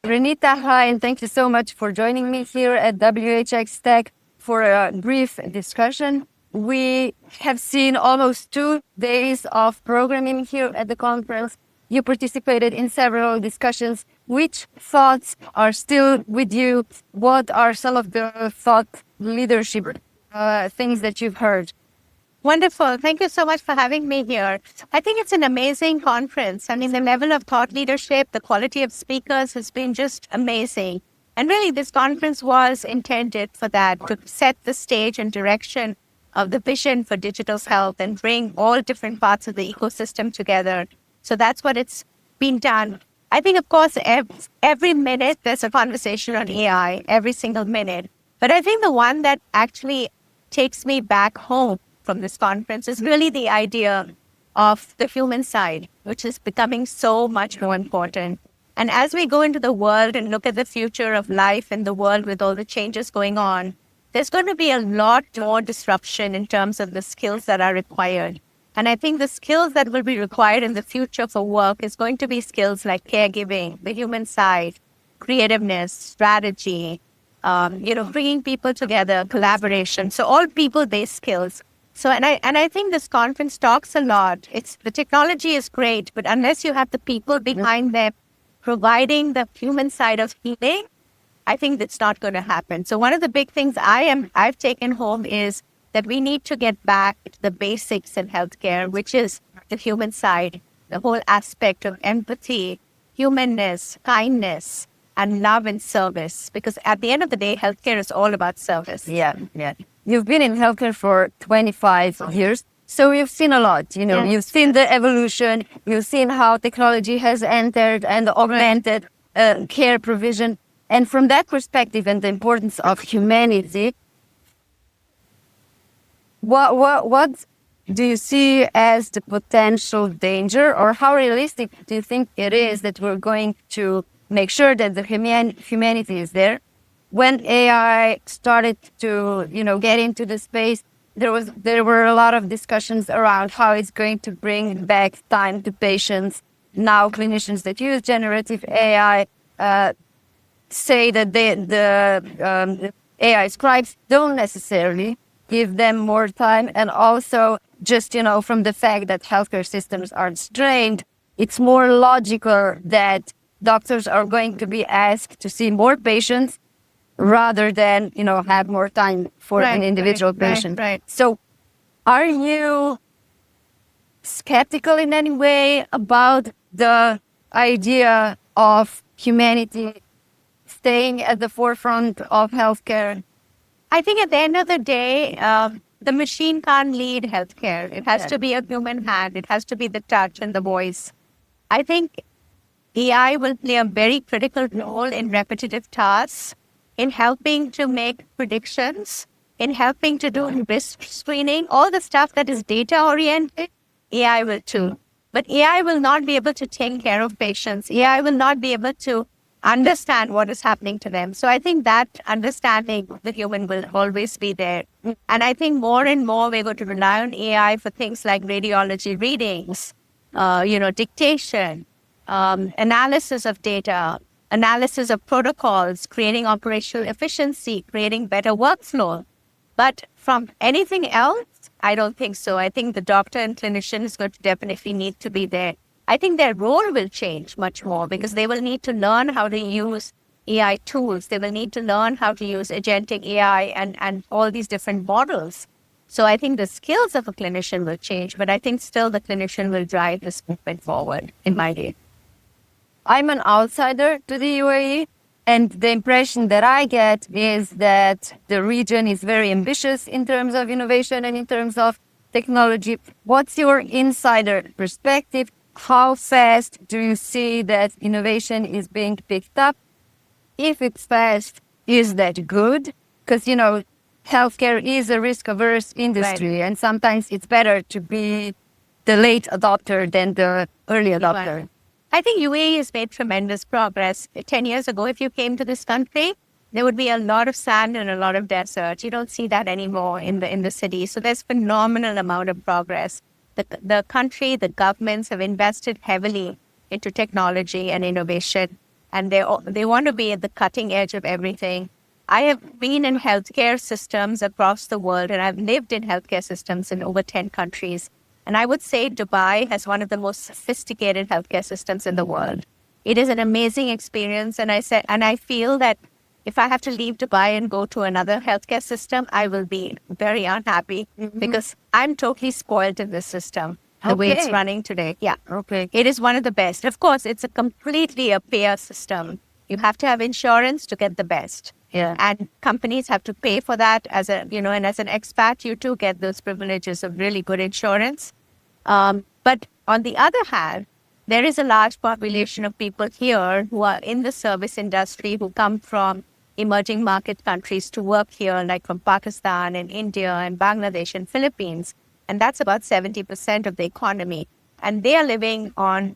Reenita, hi, and thank you so much for joining me here at WHX Tech for a brief discussion. We have seen almost 2 days of programming here at the conference. You participated in several discussions. Which thoughts are still with you? What are some of the thought leadership things that you've heard? Wonderful. Thank you so much for having me here. I think it's an amazing conference. I mean, the level of thought leadership, the quality of speakers has been just amazing. And really, this conference was intended for that, to set the stage and direction of the vision for digital health and bring all different parts of the ecosystem together. So that's what it's been done. I think, of course, every minute there's a conversation on AI, every single minute. But I think the one that actually takes me back home from this conference is really the idea of the human side, which is becoming so much more important. And as we go into the world and look at the future of life in the world with all the changes going on, there's going to be a lot more disruption in terms of the skills that are required. And I think the skills that will be required in the future for work is going to be skills like caregiving, the human side, creativeness, strategy, bringing people together, collaboration. So all people-based skills. So, and I think this conference talks a lot. The technology is great, but unless you have the people behind them providing the human side of healing, I think that's not going to happen. So one of the big things I've taken home is that we need to get back to the basics in healthcare, which is the human side, the whole aspect of empathy, humanness, kindness, and love and service. Because at the end of the day, healthcare is all about service. Yeah. You've been in healthcare for 25 years, so you've seen a lot. Yes. You've seen the evolution, you've seen how technology has entered and augmented care provision. And from that perspective and the importance of humanity, what do you see as the potential danger, or how realistic do you think it is that we're going to make sure that the humanity is there? When AI started to, get into the space, there were a lot of discussions around how it's going to bring back time to patients. Now, clinicians that use generative AI say that the AI scribes don't necessarily give them more time, and also just from the fact that healthcare systems are strained, it's more logical that doctors are going to be asked to see more patients rather than, have more time for an individual patient. Right. So are you skeptical in any way about the idea of humanity staying at the forefront of healthcare? I think at the end of the day, the machine can't lead healthcare. It has to be a human hand. It has to be the touch and the voice. I think AI will play a very critical role in repetitive tasks, in helping to make predictions, in helping to do risk screening, all the stuff that is data-oriented, AI will too. But AI will not be able to take care of patients. AI will not be able to understand what is happening to them. So I think that understanding the human will always be there. And I think more and more we're going to rely on AI for things like radiology readings, dictation, analysis of data, analysis of protocols, creating operational efficiency, creating better workflow. But from anything else, I don't think so. I think the doctor and clinician is going to definitely need to be there. I think their role will change much more because they will need to learn how to use AI tools. They will need to learn how to use agentic AI and all these different models. So I think the skills of a clinician will change, but I think still the clinician will drive this movement forward, in my view. I'm an outsider to the UAE, and the impression that I get is that the region is very ambitious in terms of innovation and in terms of technology. What's your insider perspective? How fast do you see that innovation is being picked up? If it's fast, is that good? Because, healthcare is a risk-averse industry, and sometimes it's better to be the late adopter than the early adopter. Right. I think UAE has made tremendous progress. 10 years ago, if you came to this country, there would be a lot of sand and a lot of desert. You don't see that anymore in the city. So there's phenomenal amount of progress. The country, the governments have invested heavily into technology and innovation. and they want to be at the cutting edge of everything. I have been in healthcare systems across the world, and I've lived in healthcare systems in over 10 countries. And I would say Dubai has one of the most sophisticated healthcare systems in the world. It is an amazing experience, and I feel that if I have to leave Dubai and go to another healthcare system, I will be very unhappy because I'm totally spoiled in this system, the way it's running today. Yeah. Okay. It is one of the best. Of course, it's completely a payer system. You have to have insurance to get the best. Yeah. And companies have to pay for that and as an expat, you too get those privileges of really good insurance. But on the other hand, there is a large population of people here who are in the service industry who come from emerging market countries to work here, like from Pakistan and India and Bangladesh and Philippines. And that's about 70% of the economy. And they are living on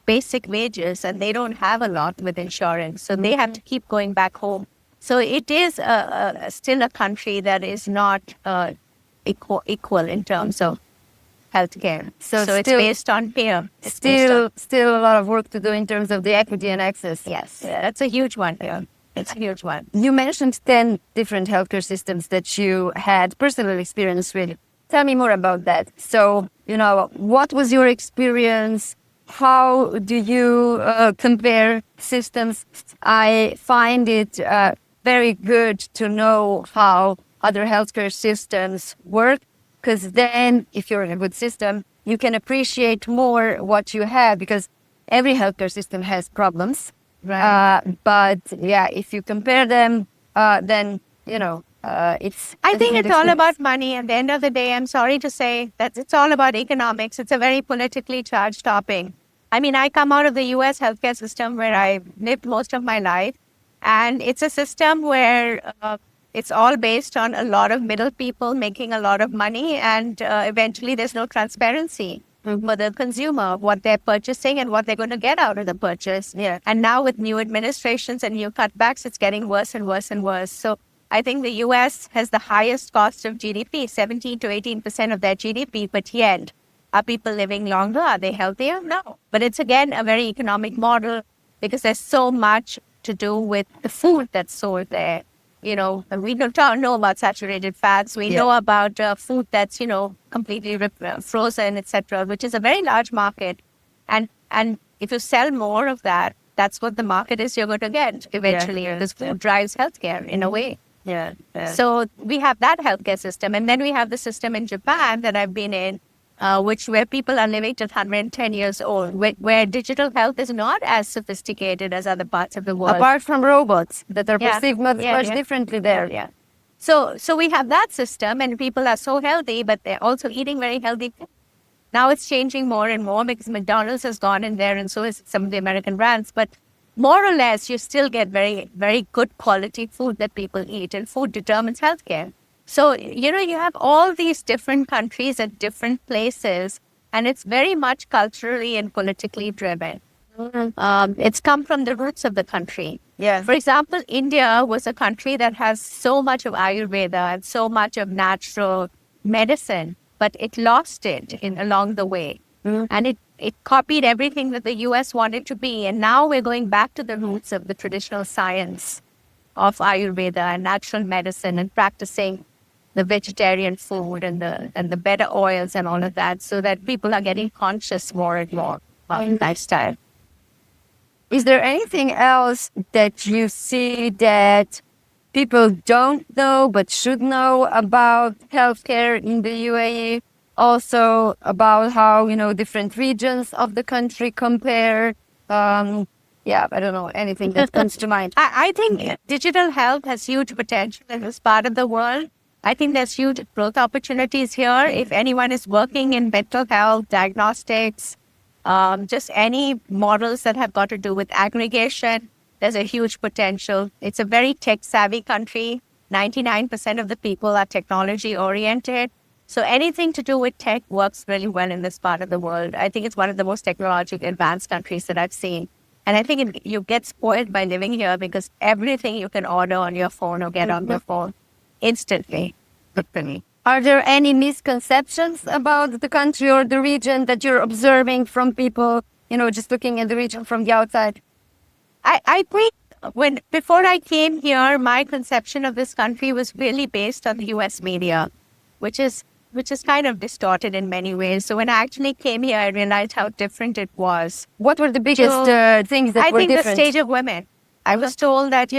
basic wages and they don't have a lot with insurance. So they have to keep going back home. So it is still a country that is not equal in terms of healthcare. So it's based on payer. Still a lot of work to do in terms of the equity and access. Yes, that's a huge one here. It's a huge one. You mentioned 10 different healthcare systems that you had personal experience with. Tell me more about that. So, what was your experience? How do you compare systems? I find it very good to know how other healthcare systems work, because then if you're in a good system, you can appreciate more what you have, because every healthcare system has problems. Right. But yeah, if you compare them, then, it's... I think it's all about money. At the end of the day, I'm sorry to say that it's all about economics. It's a very politically charged topic. I mean, I come out of the U.S. healthcare system where I lived most of my life. And it's a system where it's all based on a lot of middle people making a lot of money. And eventually there's no transparency for the consumer, what they're purchasing and what they're going to get out of the purchase. Yeah. And now with new administrations and new cutbacks, it's getting worse and worse and worse. So I think the U.S. has the highest cost of GDP, 17 to 18% of their GDP, but yet are people living longer? Are they healthier? No. But it's, again, a very economic model because there's so much to do with the food that's sold there. We don't know about saturated fats. We know about food that's, completely frozen, etc., which is a very large market. And if you sell more of that, that's what the market is you're going to get eventually. Because food drives healthcare in a way. Yeah. So we have that healthcare system. And then we have the system in Japan that I've been in, where people are living to 110 years old, where digital health is not as sophisticated as other parts of the world. Apart from robots that are perceived much differently there. Yeah. So we have that system, and people are so healthy, but they're also eating very healthy food. Now it's changing more and more because McDonald's has gone in there, and so is some of the American brands. But more or less, you still get very, very good quality food that people eat, and food determines healthcare. So, you have all these different countries at different places, and it's very much culturally and politically driven. It's come from the roots of the country. Yeah. For example, India was a country that has so much of Ayurveda and so much of natural medicine, but it lost it along the way. And it copied everything that the U.S. wanted to be. And now we're going back to the roots of the traditional science of Ayurveda and natural medicine and practicing the vegetarian food and the better oils and all of that, so that people are getting conscious more and more about lifestyle. Is there anything else that you see that people don't know but should know about healthcare in the UAE? Also about how, different regions of the country compare? I don't know, anything that comes to mind. I think digital health has huge potential in this part of the world. I think there's huge growth opportunities here. If anyone is working in mental health, diagnostics, just any models that have got to do with aggregation, there's a huge potential. It's a very tech-savvy country. 99% of the people are technology-oriented. So anything to do with tech works really well in this part of the world. I think it's one of the most technologically advanced countries that I've seen. And I think you get spoiled by living here because everything you can order on your phone or get on your phone instantly. Are there any misconceptions about the country or the region that you're observing from people, just looking at the region from the outside? I think before I came here, my conception of this country was really based on the US media, which is kind of distorted in many ways. So when I actually came here, I realized how different it was. What were the biggest things that I were think the different? stage of women. I was told that,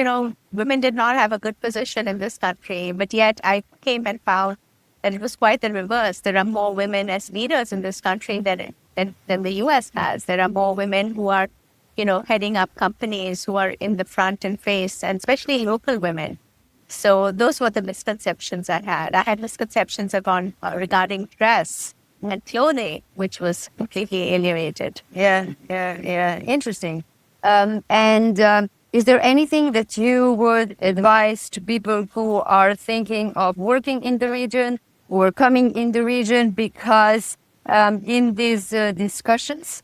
women did not have a good position in this country, but yet I came and found that it was quite the reverse. There are more women as leaders in this country than the US has. There are more women who are, heading up companies, who are in the front and face, and especially local women. So those were the misconceptions I had. I had misconceptions regarding dress and clothing, which was completely alienated. Yeah. Interesting. Is there anything that you would advise to people who are thinking of working in the region or coming in the region? Because in these discussions,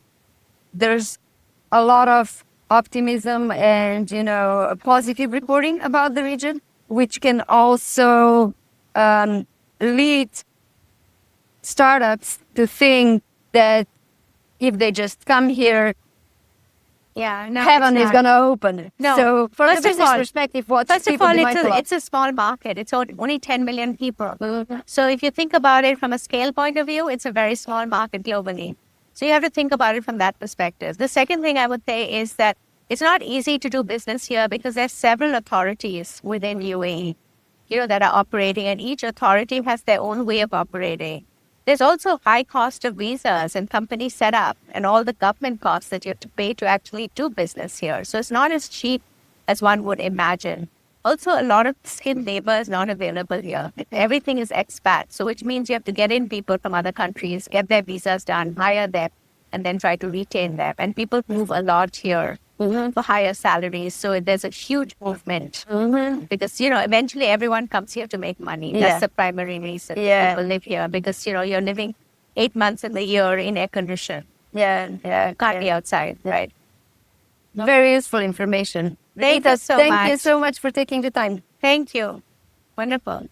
there's a lot of optimism and, positive reporting about the region, which can also lead startups to think that if they just come here, heaven is going to open. No. So from a First of business all- perspective, what First of people all, be mindful of? it's a small market. It's only 10 million people. So if you think about it from a scale point of view, it's a very small market globally. So you have to think about it from that perspective. The second thing I would say is that it's not easy to do business here because there's several authorities within UAE, that are operating, and each authority has their own way of operating. There's also high cost of visas and company setup and all the government costs that you have to pay to actually do business here. So it's not as cheap as one would imagine. Also, a lot of skilled labor is not available here. Everything is expat, so which means you have to get in people from other countries, get their visas done, hire them, and then try to retain them. And people move a lot here for higher salaries. So there's a huge movement because, eventually everyone comes here to make money. That's the primary reason people live here because, you're living 8 months in the year in air condition. Can't be outside, right? Very useful information. Thank you so Thank much. you so much for taking the time. Thank you. Wonderful.